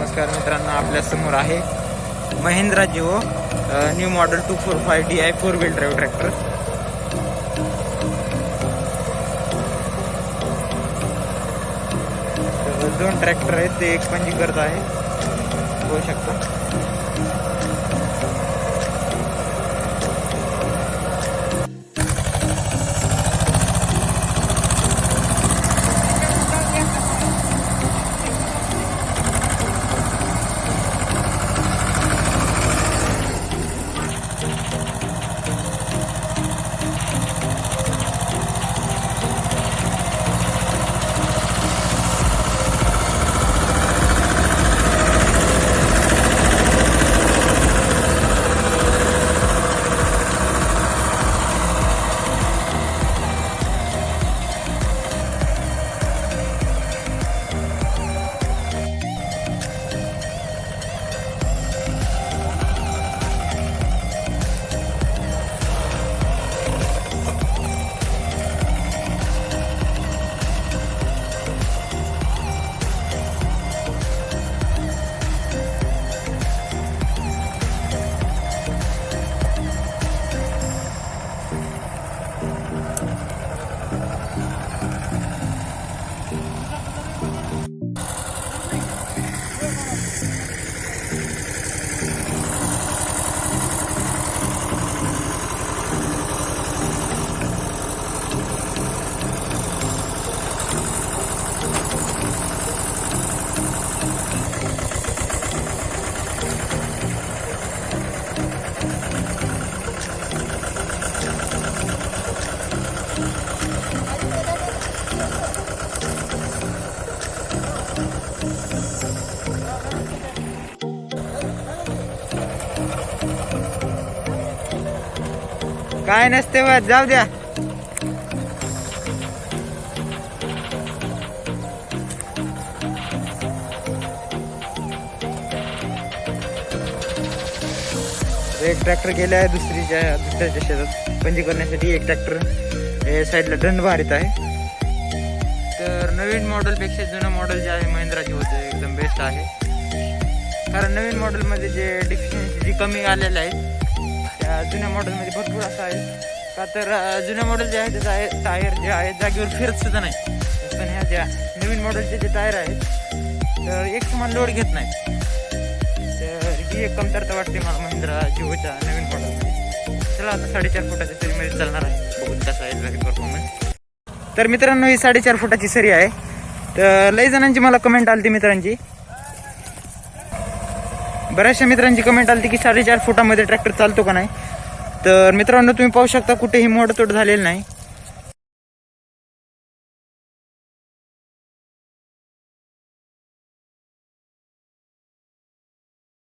नमस्कार मित्रांनो, आपल्या समोर आहे Mahindra Jio new model 245DI 4 wheel drive tractor. दोन ट्रॅक्टर आहेत, ते एक पंजी करत आहे, बघू शकता। काय नसते वा, जाऊ द्या। एक ट्रॅक्टर गेला आहे दुसऱ्याच्या शेतात पंजी करण्यासाठी। एक ट्रॅक्टर साईडला दंड मारित आहे। तर नवीन मॉडेलपेक्षा जुनं मॉडेल जे आहे महिंद्रा जिओचं एकदम बेस्ट आहे, कारण नवीन मॉडेलमध्ये जे डिफिशियन्सी जी कमी आलेल्या आहेत त्या जुन्या मॉडेलमध्ये भरपूर असं आहे। का तर जुन्या मॉडेल जे आहे त्याचा टायर जे आहे जागेवर फिरत सुद्धा नाही, पण ह्या ज्या नवीन मॉडेलचे जे टायर आहेत तर एक समान लोड घेत नाही। तर ही एक कमतरता वाटते मला महिंद्रा जिओच्या नवीन मॉडेलमध्ये। चला आता 4.5 फुटाच्या सरीमध्ये चालणार आहे, बघून कसा आहे परफॉर्मन्स। तर मित्रांनो, ही 4.5 फुटाची सरी आहे। तर लई जणांची मला कमेंट आली, मित्रांची बऱ्याचशा मित्रांची कमेंट आली की 4.5 फुटामध्ये ट्रॅक्टर चालतो का नाही। तर मित्रांनो, तुम्ही पाहू शकता कुठेही मोडतोड झालेलं नाही।